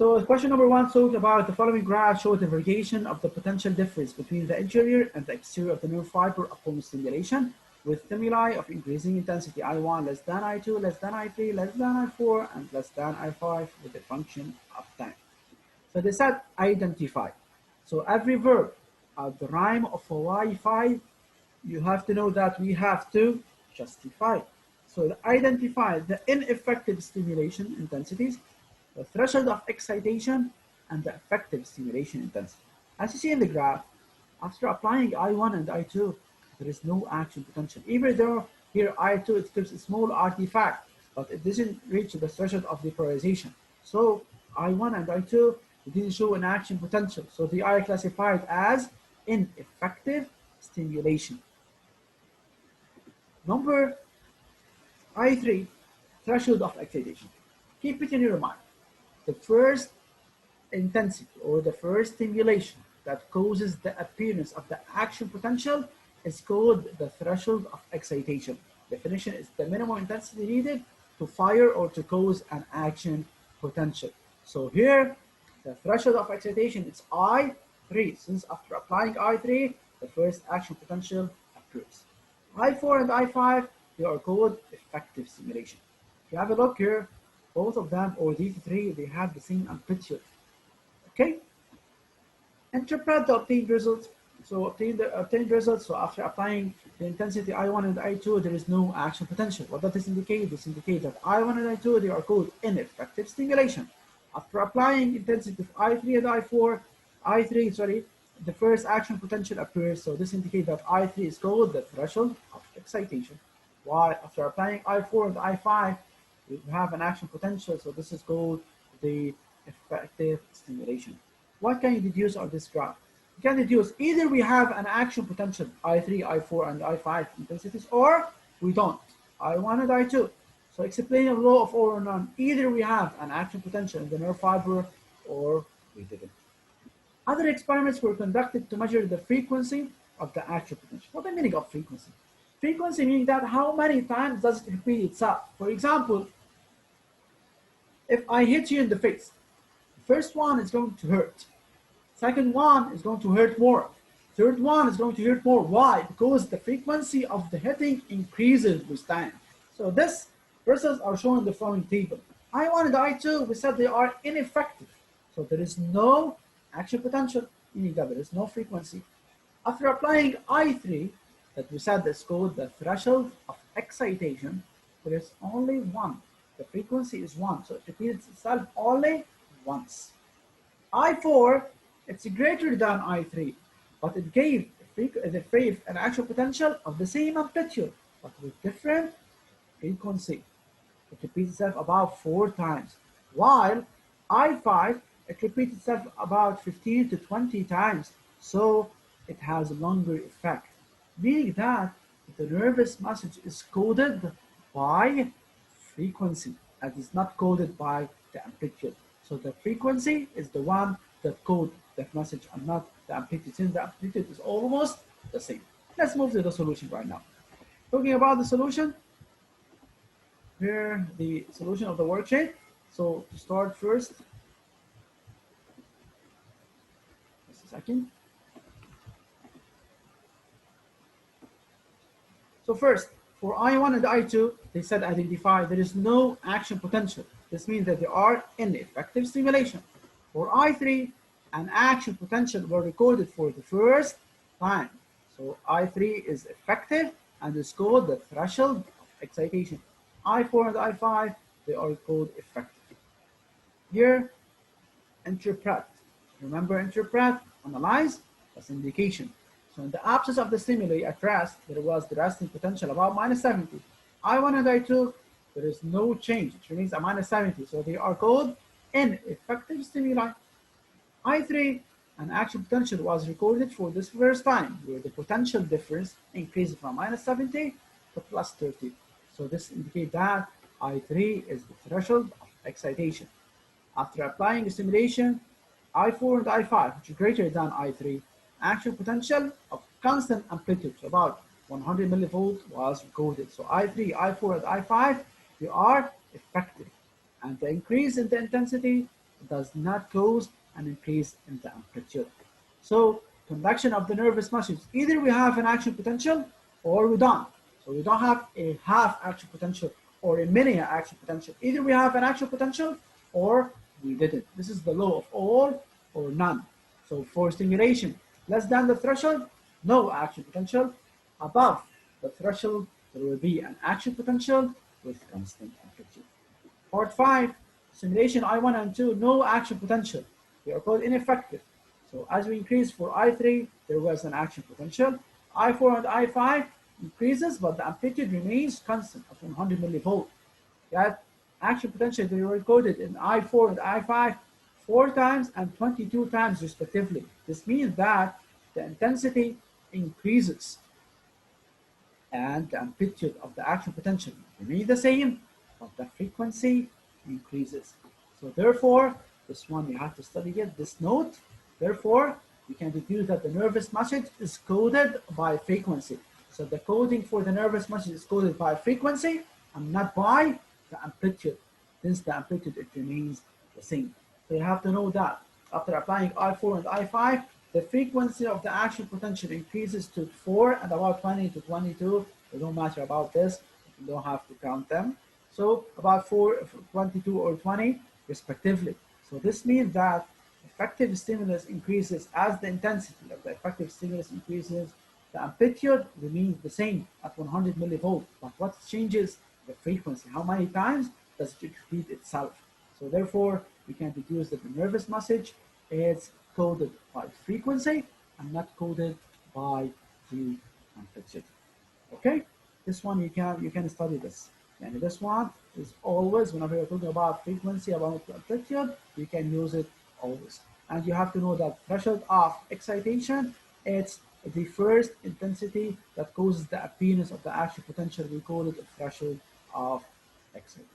So question number 1 talked about the following graph show the variation of the potential difference between the interior and the exterior of the nerve fiber upon stimulation with stimuli of increasing intensity I1 less than I2 less than I3 less than I4 and less than I5 with a function of time. So they said identify. So every verb at the rhyme of a Y5, you have to know that we have to justify. So identify the ineffective stimulation intensities, the threshold of excitation, and the effective stimulation intensity. As you see in the graph, after applying I1 and I2, there is no action potential. Even though here I2 it gives a small artifact, but it doesn't reach the threshold of depolarization. So I1 and I2 didn't show an action potential. So they are classified as ineffective stimulation. Number I3, threshold of excitation. Keep it in your mind. The first intensity or the first stimulation that causes the appearance of the action potential is called the threshold of excitation. Definition is the minimum intensity needed to fire or to cause an action potential. So here, the threshold of excitation is I3. Since after applying I3, the first action potential appears. I4 and I5, they are called effective stimulation. If you have a look here, both of them, or these three, they have the same amplitude. Okay? Interpret the obtained results. So obtained results. So after applying the intensity I1 and I2, there is no action potential. What does this indicate? This indicates that I1 and I2, they are called ineffective stimulation. After applying intensity of I3 and I3, the first action potential appears. So this indicates that I3 is called the threshold of excitation. While after applying I4 and I5, we have an action potential. So this is called the effective stimulation. What can you deduce on this graph? You can deduce either we have an action potential, I3, I4, and I5 intensities, or we don't, I1 and I2. So explain a law of all or none. Either we have an action potential in the nerve fiber, or we didn't. Other experiments were conducted to measure the frequency of the action potential. What is the meaning of frequency? Frequency meaning that how many times does it repeat itself? For example, if I hit you in the face, the first one is going to hurt. Second one is going to hurt more. Third one is going to hurt more. Why? Because the frequency of the hitting increases with time. So this results are shown in the following table. I1 and I2, we said they are ineffective. So there is no action potential, meaning that there is no frequency. After applying I3, that we said is called the threshold of excitation, there is only one. The frequency is 1, so it repeats itself only once. I4, it's greater than I3, but it gave an actual potential of the same amplitude, but with different frequency. It repeats itself about 4 times, while I5, it repeats itself about 15 to 20 times, so it has a longer effect, meaning that the nervous message is coded by frequency and is not coded by the amplitude. So the frequency is the one that codes the message and not the amplitude, since the amplitude is almost the same. Let's move to the solution right now. Talking about the solution, here the solution of the worksheet. So to start first, just a second. So first, for I1 and I2, they said identify there is no action potential. This means that they are ineffective stimulation. For I3, an action potential were recorded for the first time. So I3 is effective and is called the threshold of excitation. I4 and I5, they are called effective. Here, interpret. Remember, interpret, analyze, that's indication. So in the absence of the stimuli at rest, there was the resting potential about -70. I1 and I2, there is no change. It remains at -70. So they are called ineffective stimuli. I3, an action potential was recorded for this first time, where the potential difference increased from -70 to +30. So this indicates that I3 is the threshold of excitation. After applying the stimulation, I4 and I5, which is greater than I3, action potential of constant amplitude, so about 100 millivolts, was recorded. So I3, I4, and I5, they are effective. And the increase in the intensity does not cause an increase in the amplitude. So conduction of the nervous muscles, either we have an action potential or we don't. So we don't have a half action potential or a mini action potential. Either we have an action potential or we didn't. This is the law of all or none. So for stimulation less than the threshold, no action potential. Above the threshold, there will be an action potential with constant amplitude. Part 5, simulation I1 and 2, no action potential. They are called ineffective. So as we increase for I3, there was an action potential. I4 and I5 increases, but the amplitude remains constant at 100 millivolt. That action potential they were recorded in I4 and I5 4 times and 22 times respectively. This means that the intensity increases and the amplitude of the action potential remains the same, but the frequency increases. So therefore, this one you have to study it, this note. Therefore, you can deduce that the nervous message is coded by frequency. So the coding for the nervous message is coded by frequency and not by the amplitude. Since the amplitude, it remains the same. So you have to know that after applying I4 and I5, the frequency of the action potential increases to 4 and about 20 to 22. It don't matter about this. You don't have to count them. So about 4, 22 or 20 respectively. So this means that effective stimulus increases as the intensity of the effective stimulus increases. The amplitude remains the same at 100 millivolt. But what changes? The frequency. How many times does it repeat itself? So therefore, we can deduce that the nervous message is coded by frequency and not coded by the amplitude. Okay, this one you can study this. And this one is always whenever you're talking about frequency, about amplitude, you can use it always. And you have to know that threshold of excitation, it's the first intensity that causes the appearance of the action potential. We call it a threshold of excitation.